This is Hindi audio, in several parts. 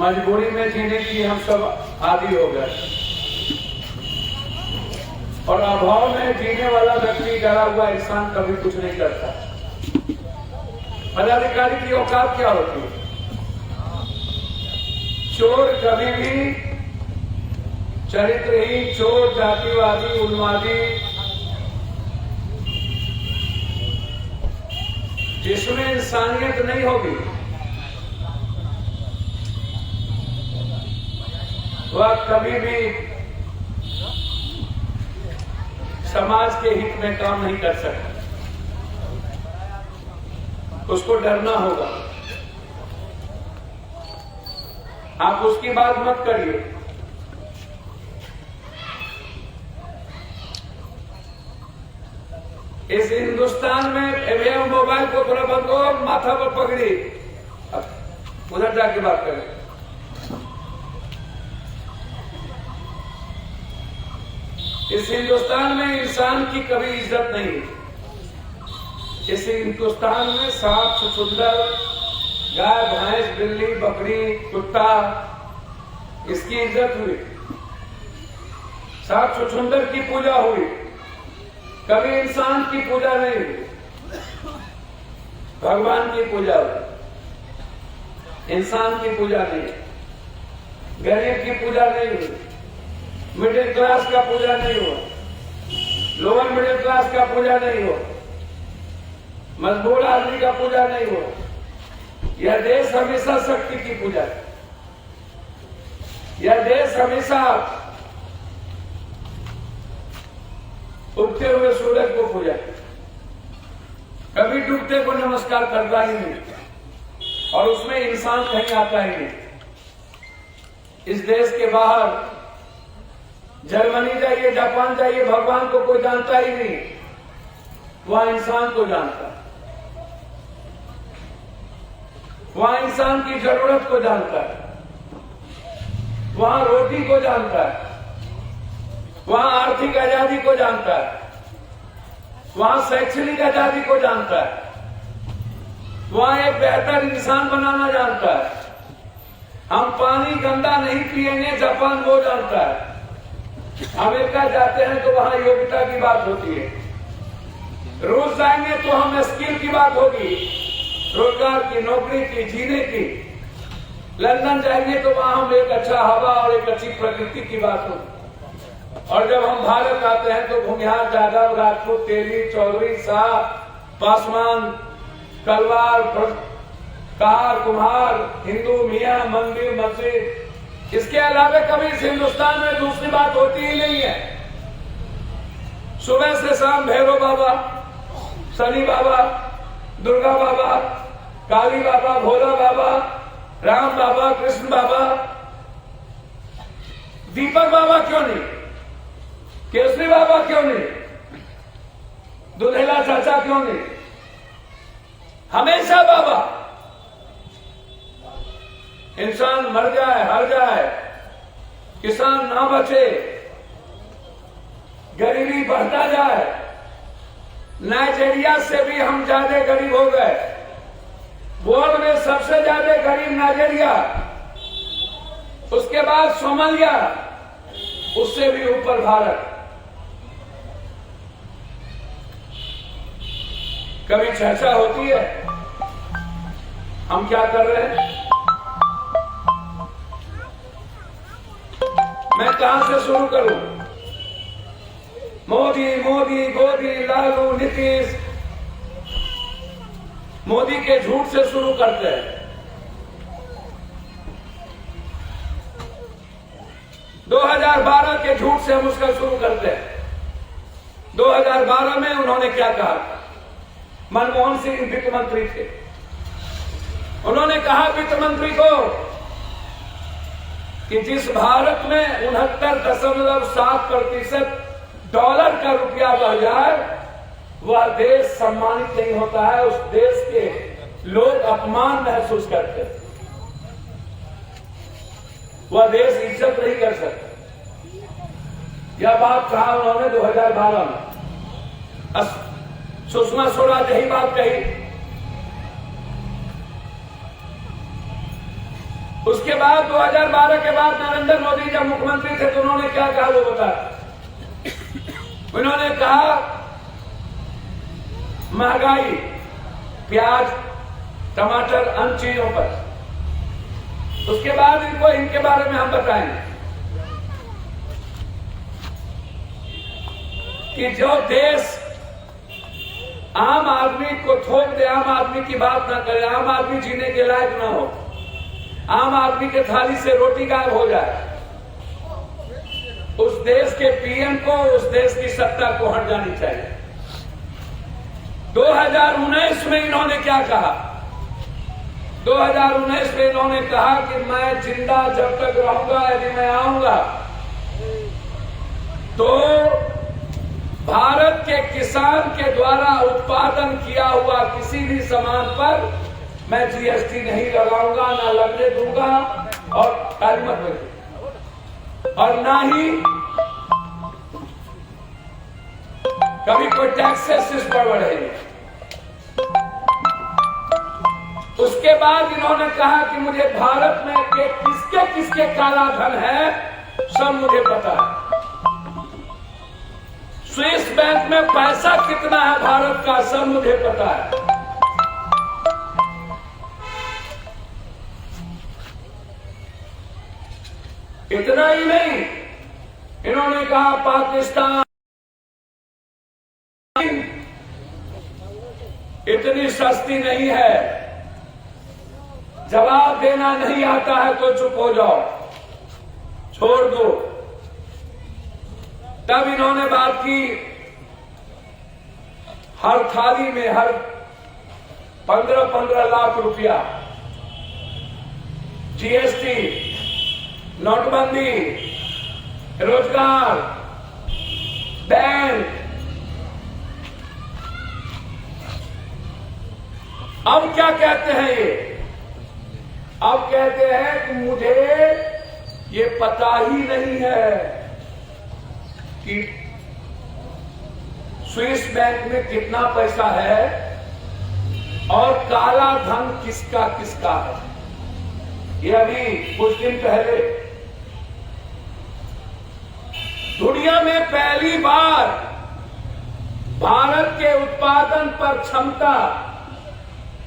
मजबूरी में जीने की हम सब आदी हो गए और अभाव में जीने वाला व्यक्ति, डरा हुआ इंसान कभी कुछ नहीं करता। पदाधिकारी की औकात क्या होती है? चोर कभी भी चरित्रहीन, चोर, जातिवादी, उन्मादी, जिसमें इंसानियत नहीं होगी वह कभी भी समाज के हित में काम नहीं कर सकता। उसको डरना होगा। आप उसकी बात मत करिए। इस हिंदुस्तान में भैया मोबाइल को थोड़ा बंद करो, माथा पर पकड़ी, उधर जाके बात करें। इस हिंदुस्तान में इंसान की कभी इज्जत नहीं है। इस हिंदुस्तान में सांप, छछूंदर, गाय, भैंस, बिल्ली, बकरी, कुत्ता, इसकी इज्जत हुई। सांप छछूंदर की पूजा हुई, कभी इंसान की पूजा नहीं हुई। भगवान की पूजा हुई, इंसान की पूजा नहीं। गरीब की पूजा नहीं हुई, मिडिल क्लास का पूजा नहीं हुआ, लोअर मिडिल क्लास का पूजा नहीं हुआ, मजबूर आदमी का पूजा नहीं हुआ। यह देश हमेशा शक्ति की पूजा है। यह देश हमेशा उगते हुए सूरज को पूजा है, कभी डूबते को नमस्कार करता ही नहीं, और उसमें इंसान कहीं आता ही नहीं। इस देश के बाहर जर्मनी जाइए, जापान जाइए, भगवान को कोई जानता ही नहीं, वहां इंसान को जानता है। वहां इंसान की जरूरत को जानता है, वहां रोटी को जानता है, वहां आर्थिक आजादी को जानता है, वहां शैक्षणिक आजादी को जानता है, वहां एक बेहतर इंसान बनाना जानता है। हम पानी गंदा नहीं पिएंगे, जापान वो जानता है। अमेरिका जाते हैं तो वहां योग्यता की बात होती है। रूस जाएंगे तो हम स्किल की बात होगी, रोजगार की, नौकरी की, जीने की। लंदन जाएंगे तो वहां हम एक अच्छा हवा और एक अच्छी प्रकृति की बात होगी। और जब हम भारत आते हैं तो भूमिहार, जादव, राजपूत, तेली, चौधरी, शाह, पासवान, कलवार, कार, कुम्हार, हिंदू, मियां, मंदिर, मस्जिद, इसके अलावा कभी इस हिंदुस्तान में दूसरी बात होती ही नहीं है। सुबह से शाम भैरव बाबा, शनि बाबा, दुर्गा बाबा, काली बाबा, भोला बाबा, राम बाबा, कृष्ण बाबा, दीपक बाबा क्यों नहीं, केसरी बाबा क्यों नहीं, दुल्हेला चाचा क्यों नहीं, हमेशा बाबा। इंसान मर जाए, हर जाए, किसान ना बचे, गरीबी बढ़ता जाए। नाइजीरिया से भी हम ज्यादा गरीब हो गए। वर्ल्ड में सबसे ज्यादा गरीब नाइजीरिया, उसके बाद सोमालिया, उससे भी ऊपर भारत। कभी चर्चा होती है हम क्या कर रहे हैं? मैं कहां से शुरू करूं? मोदी, मोदी, गोदी, लालू, नीतीश, मोदी के झूठ से शुरू करते हैं। 2012 के झूठ से हम उसका शुरू करते हैं। 2012 में उन्होंने क्या कहा? मनमोहन सिंह वित्त मंत्री थे, उन्होंने कहा वित्त मंत्री को कि जिस भारत में 69.7% डॉलर का रुपया बह जाए, वह देश सम्मानित नहीं होता है, उस देश के लोग अपमान महसूस करते हैं, वह देश इज्जत नहीं कर सकता। यह बात कहा उन्होंने 2012 में। सुषमा स्वराज यही बात कही। उसके बाद 2012 के बाद नरेंद्र मोदी जब मुख्यमंत्री थे तो उन्होंने क्या कहा वो बता। उन्होंने कहा महंगाई, प्याज, टमाटर, अन्य चीजों पर। उसके बाद इनके बारे में हम बताएंगे कि जो देश आम आदमी को थोक दे, आम आदमी की बात ना करे, आम आदमी जीने के लायक ना हो, आम आदमी के थाली से रोटी गायब हो जाए, उस देश के पीएम को, उस देश की सत्ता को हट जानी चाहिए। 2019 में इन्होंने क्या कहा? 2019 में इन्होंने कहा कि मैं जिंदा जब तक रहूंगा, यदि मैं आऊंगा तो भारत के किसान के द्वारा उत्पादन किया हुआ किसी भी सामान पर मैं जीएसटी नहीं लगाऊंगा, ना लगने दूंगा, और ताली मत बजाइए, और ना ही कभी कोई टैक्सेस इस पर बढ़ेंगे। उसके बाद इन्होंने कहा कि मुझे भारत में के किसके किसके काला धन है सब मुझे पता है। स्विस बैंक में पैसा कितना है भारत का सब मुझे पता है। इतना ही नहीं, इन्होंने कहा पाकिस्तान इतनी सस्ती नहीं है, जवाब देना नहीं आता है तो चुप हो जाओ, छोड़ दो। तब इन्होंने बात की हर थाली में हर 15-15 लाख रुपया जीएसटी, नोटबंदी, रोजगार, बैंक। अब क्या कहते हैं ये? अब कहते हैं कि मुझे ये पता ही नहीं है कि स्विस बैंक में कितना पैसा है और काला धन किसका किसका है। ये अभी कुछ दिन पहले दुनिया में पहली बार भारत के उत्पादन पर क्षमता,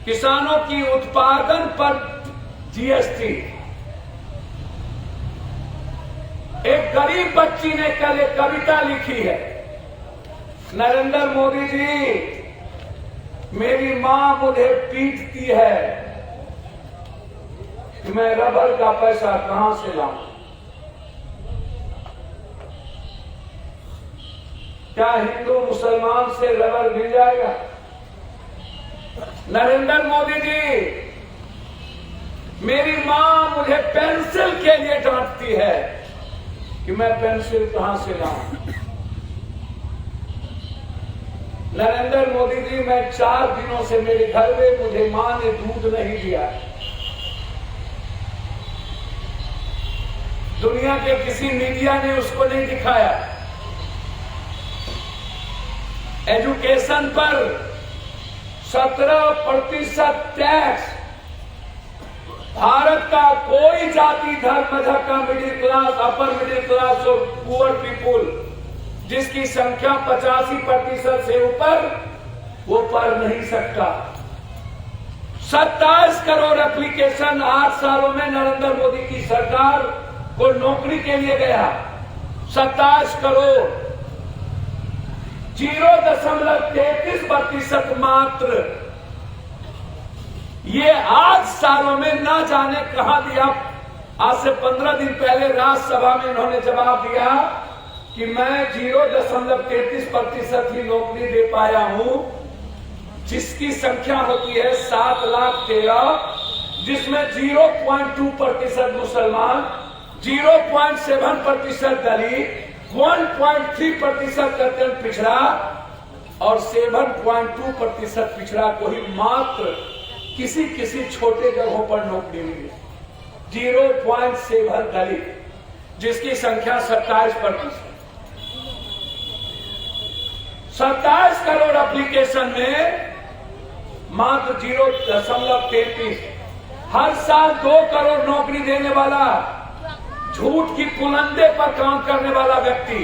किसानों की उत्पादन पर जीएसटी। एक गरीब बच्ची ने कल एक कविता लिखी है, नरेंद्र मोदी जी मेरी मां मुझे पीटती है कि मैं रबर का पैसा कहां से लाऊं। क्या हिंदू मुसलमान से रबर मिल जाएगा? नरेंद्र मोदी जी मेरी मां मुझे पेंसिल के लिए डांटती है कि मैं पेंसिल कहां से लाऊं। नरेंद्र मोदी जी मैं 4 दिनों से मेरे घर में मुझे मां ने दूध नहीं दिया। दुनिया के किसी मीडिया ने उसको नहीं दिखाया। एजुकेशन पर 17% टैक्स। भारत का कोई जाति धर्म मजहब का middle class, upper middle class और पुअर पीपुल जिसकी संख्या 85% से ऊपर, वो पढ़ नहीं सकता। 27 करोड़ एप्लीकेशन 8 सालों में नरेंद्र मोदी की सरकार को नौकरी के लिए गया। 27 करोड़, 0.33% मात्र। ये 8 सालों में ना जाने कहां दिया। आज से 15 दिन पहले राज्यसभा में इन्होंने जवाब दिया कि मैं 0.33% ही नौकरी दे पाया हूं, जिसकी संख्या होती है 7,13,000, जिसमें 0.2% मुसलमान, 0.7% दलित, 1.3% अत्यंत पिछड़ा और 7.2% पिछड़ा को ही मात्र किसी किसी छोटे जगहों पर नौकरी मिली। 0.7 दलित, जिसकी संख्या 27%। 27 करोड़ एप्लीकेशन में मात्र 0.33। हर साल 2 करोड़ नौकरी देने वाला, झूठ की पुलंदे पर काम करने वाला व्यक्ति।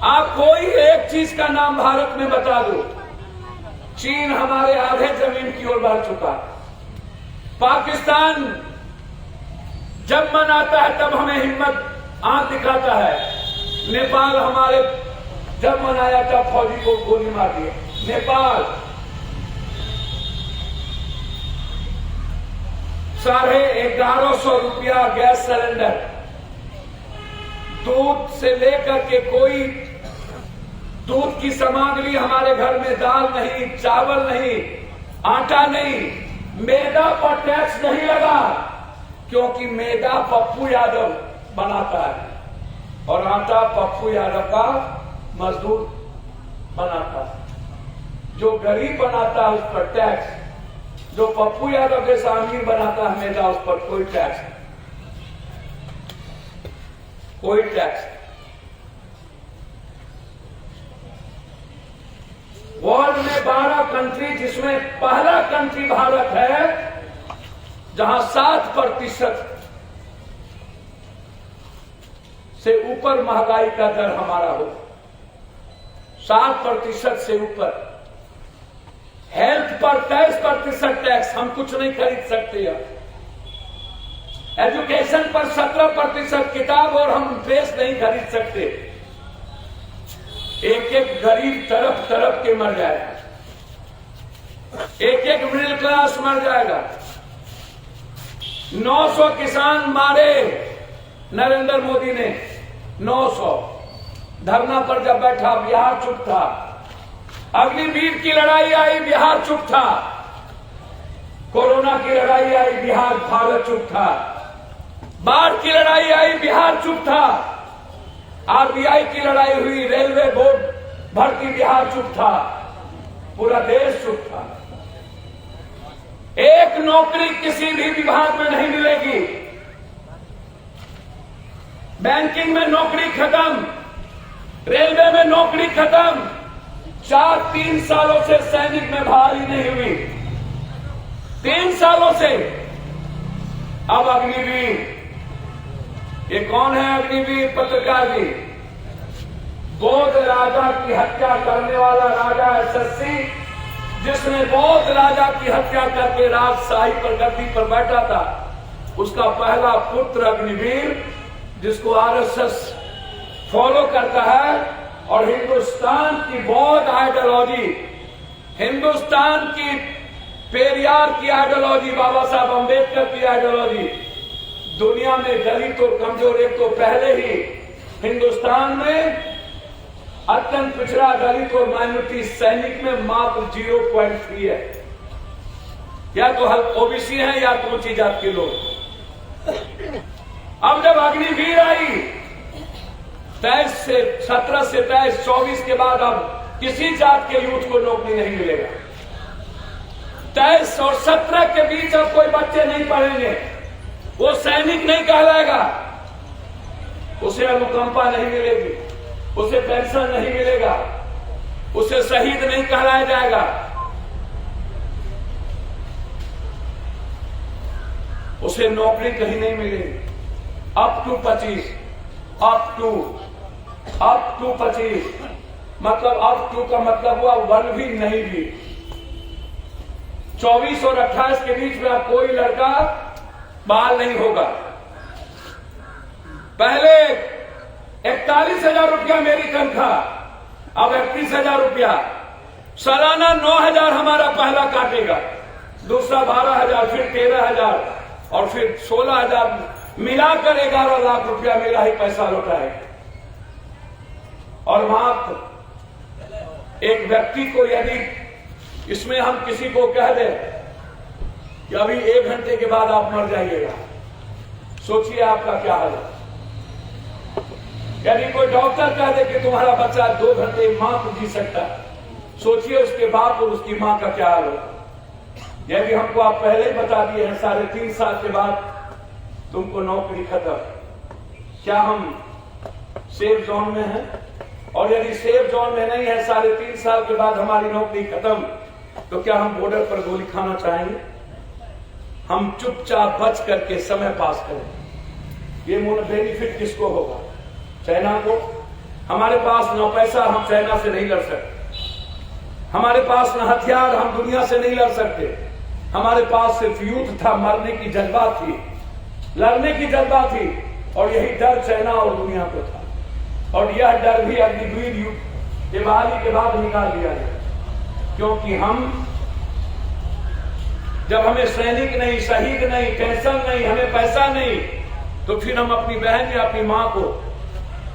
आप कोई एक चीज का नाम भारत में बता दो। चीन हमारे आधे जमीन की ओर बढ़ चुका। पाकिस्तान जब मन आता है तब हमें हिम्मत आंख दिखाता है। नेपाल हमारे जब मन आया तब फौजी को गोली मार दी। नेपाल 1150 रुपया गैस सिलेंडर, दूध से लेकर के कोई दूध की सामग्री हमारे घर में, दाल नहीं, चावल नहीं, आटा नहीं, मैदा पर टैक्स नहीं लगा, क्योंकि मैदा पप्पू यादव बनाता है और आटा पप्पू यादव का मजदूर बनाता है। जो गरीब बनाता है उस पर टैक्स, जो पप्पू यादव के अमीर बनाता है मैदा, उस पर कोई टैक्स, कोई टैक्स। वर्ल्ड में 12 कंट्री, जिसमें पहला कंट्री भारत है जहां 7% से ऊपर महंगाई का दर हमारा हो। 7% से ऊपर। हेल्थ पर 23% टैक्स, हम कुछ नहीं खरीद सकते। एजुकेशन पर 17%, किताब और हम ड्रेस नहीं खरीद सकते। एक एक गरीब तरफ तरफ के मर जाएगा, एक एक मिडिल क्लास मर जाएगा। 900 किसान मारे नरेंद्र मोदी ने, 900। धरना पर जब बैठा बिहार चुप था। अग्निवीर की लड़ाई आई, बिहार चुप था। कोरोना की लड़ाई आई, बिहार भारत चुप था। बाढ़ की लड़ाई आई, बिहार चुप था। आरबीआई की लड़ाई हुई, रेलवे बोर्ड भर्ती, बिहार चुप था। पूरा देश चुप था। एक नौकरी किसी भी विभाग में नहीं मिलेगी। बैंकिंग में नौकरी खत्म, रेलवे में नौकरी खत्म। 3 सालों से सैनिक में बहाली नहीं हुई, 3 सालों से। अब अग्निवीर, ये कौन है अग्निवीर? पत्रकार जी, बौद्ध राजा की हत्या करने वाला राजा यशस्वी, जिसने बौद्ध राजा की हत्या करके राजशाही पर गद्दी पर बैठा था, उसका पहला पुत्र अग्निवीर, जिसको आरएसएस फॉलो करता है और हिंदुस्तान की बौद्ध आइडियोलॉजी, हिंदुस्तान की पेरियार की आइडियोलॉजी, बाबा साहब अंबेडकर की आइडियोलॉजी, दुनिया में दलित और कमजोर, एक तो पहले ही हिंदुस्तान में अत्यंत पिछड़ा दलित और माइनॉरिटी सैनिक में मात्र 0.3 है। या तो हम ओबीसी हैं या तो ऊंची जात के लोग। अब जब अग्निवीर आई 17 से 23, 24 के बाद अब किसी जात के यूथ को नौकरी नहीं मिलेगा। 23 और 17 के बीच अब कोई बच्चे नहीं पढ़ेंगे, वो सैनिक नहीं कहलाएगा, उसे अनुकंपा नहीं मिलेगी, उसे पेंशन नहीं मिलेगा, उसे शहीद नहीं कहलाया जाएगा, उसे नौकरी कहीं नहीं मिलेगी। अप टू 25, अप टू 25, मतलब अप टू का मतलब हुआ 1 भी नहीं भी। 24 और 28 के बीच में अब कोई लड़का बहाल नहीं होगा। पहले 41,000 रुपया मेरी तनख्वाह, अब 31,000 रुपया। सालाना 9,000 हमारा पहला काटेगा, दूसरा 12,000, फिर 13,000 और फिर 16,000, मिलाकर 11 लाख रुपया मेरा ही पैसा लौटाएगा। और मात्र एक व्यक्ति को यदि इसमें हम किसी को कह दें कि अभी 1 घंटे के बाद आप मर जाइएगा, सोचिए आपका क्या हाल है। यदि कोई डॉक्टर कह दे कि तुम्हारा बच्चा 2 घंटे मां को जी सकता, सोचिए उसके बाप और उसकी मां का क्या हाल होगा। यदि हमको आप पहले ही बता दिए हैं 3.5 साल के बाद तुमको नौकरी खत्म, क्या हम सेफ जोन में हैं? और यदि सेफ जोन में नहीं है, 3.5 साल के बाद हमारी नौकरी खत्म, तो क्या हम बॉर्डर पर गोली खाना चाहेंगे? हम चुपचाप बच करके समय पास करें। ये बेनिफिट किसको होगा? चाइना को। हमारे पास न पैसा, हम चाइना से नहीं लड़ सकते। हमारे पास न हथियार, हम दुनिया से नहीं लड़ सकते। हमारे पास सिर्फ युद्ध था, मरने की जज्बा थी, लड़ने की जज्बा थी, और यही डर चाइना और दुनिया को था। और यह डर भी अग्निवीर युद्ध के बहाली के बाद निकाल दिया गया, क्योंकि हम जब हमें सैनिक नहीं, शहीद नहीं, टेंशन नहीं, हमें पैसा नहीं, तो फिर हम अपनी बहन या अपनी मां को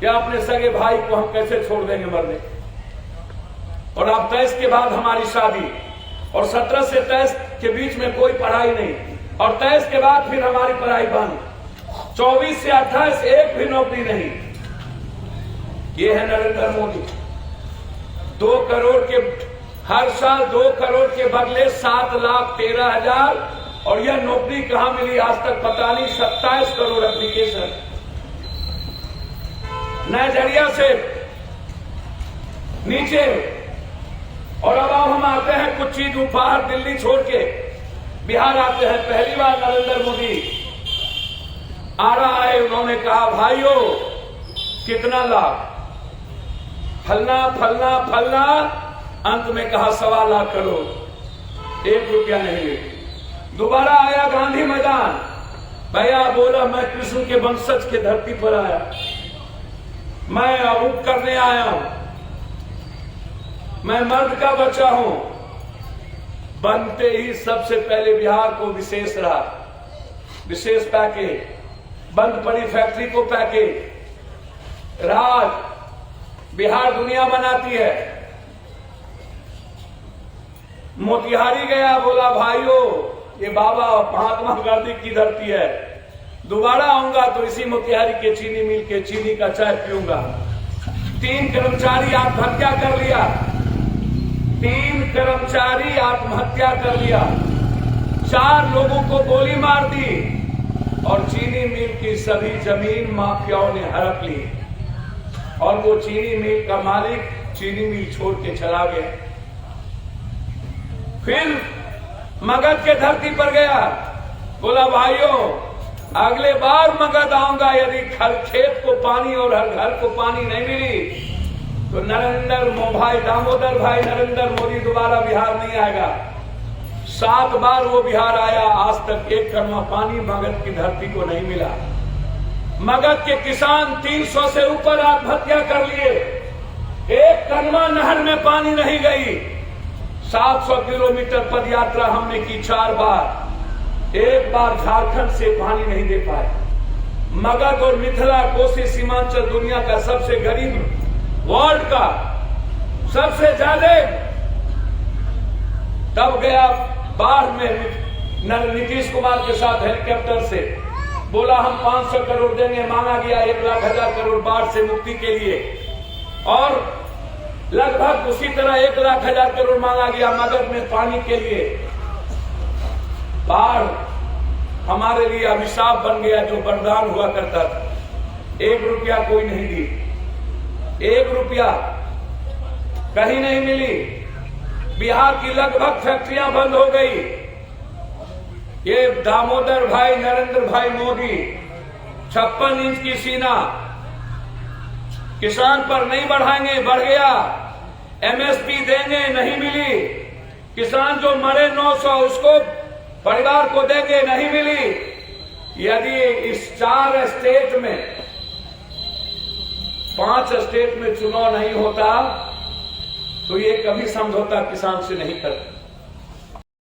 या अपने सगे भाई को हम कैसे छोड़ देंगे मरने? और अब 23 के बाद हमारी शादी, और 17 से 23 के बीच में कोई पढ़ाई नहीं, और 23 के बाद फिर हमारी पढ़ाई बंद, 24 से 28 एक भी नौकरी नहीं। ये है नरेंद्र मोदी। 2 करोड़ के हर साल 2 करोड़ के बदले 7,13,000, और यह नौकरी कहां मिली आज तक पता नहीं। 27 करोड़ एप्लीकेशन नाइजीरिया से नीचे। और अब हम आते हैं कुछ चीज उपहार दिल्ली छोड़ के बिहार आते हैं। पहली बार नरेंद्र मोदी आ रहा है, उन्होंने कहा भाइयों कितना लाभ, फलना फलना फलना, अंत में कहा 1.25 लाख करोड़, 1 रुपया नहीं ले। दोबारा आया गांधी मैदान, भैया बोला मैं कृष्ण के वंशज के धरती पर आया, मैं अबूक करने आया हूं, मैं मर्द का बच्चा हूं। बनते ही सबसे पहले बिहार को विशेष रहा, विशेष पैकेज, बंद पड़ी फैक्ट्री को पैकेज, राज बिहार दुनिया बनाती है। मोतिहारी गया, बोला भाइयों ये बाबा महात्मा गांधी की धरती है, दोबारा आऊंगा तो इसी मोतिहारी के चीनी मिल के चीनी का चाय पीऊंगा। 3 कर्मचारी आत्महत्या कर लिया, 3 कर्मचारी आत्महत्या कर लिया, 4 लोगों को गोली मार दी, और चीनी मिल की सभी जमीन माफियाओं ने हड़प ली, और वो चीनी मिल का मालिक चीनी मिल छोड़ के चला गया। फिर मगध के धरती पर गया, बोला भाइयों अगले बार मगध आऊंगा, यदि हर खेत को पानी और हर घर को पानी नहीं मिली तो दामोदर भाई नरेंद्र मोदी दोबारा बिहार नहीं आएगा। 7 बार वो बिहार आया, आज तक 1 कड़वा पानी मगध की धरती को नहीं मिला। मगध के किसान 300 से ऊपर आत्महत्या कर लिए, 1 कड़वा नहर में पानी नहीं गई। 700 किलोमीटर पद यात्रा हमने की 4 बार, 1 बार झारखंड से पानी नहीं दे पाए। मगध और मिथिला, कोसी सीमांचल दुनिया का सबसे गरीब, वर्ल्ड का सबसे ज्यादा। तब गया बाढ़ में नीतीश कुमार के साथ हेलीकॉप्टर से, बोला हम 500 करोड़ देंगे, मांगा गया 1,00,000 करोड़ बाढ़ से मुक्ति के लिए, और लगभग उसी तरह 1,00,000 करोड़ मांगा गया मगध में पानी के लिए। बाढ़ हमारे लिए अभिशाप बन गया, जो वरदान हुआ करता था। 1 रुपया कोई नहीं दी, 1 रुपया कहीं नहीं मिली। बिहार की लगभग फैक्ट्रियां बंद हो गई। ये दामोदर भाई नरेंद्र भाई मोदी 56 इंच की सीना किसान पर नहीं बढ़ाएंगे, बढ़ गया। एमएसपी देंगे, नहीं मिली। किसान जो मरे 900 उसको परिवार को देंगे, नहीं मिली। यदि इस 4 स्टेट में 5 स्टेट में चुनाव नहीं होता तो ये कभी समझौता किसान से नहीं करते।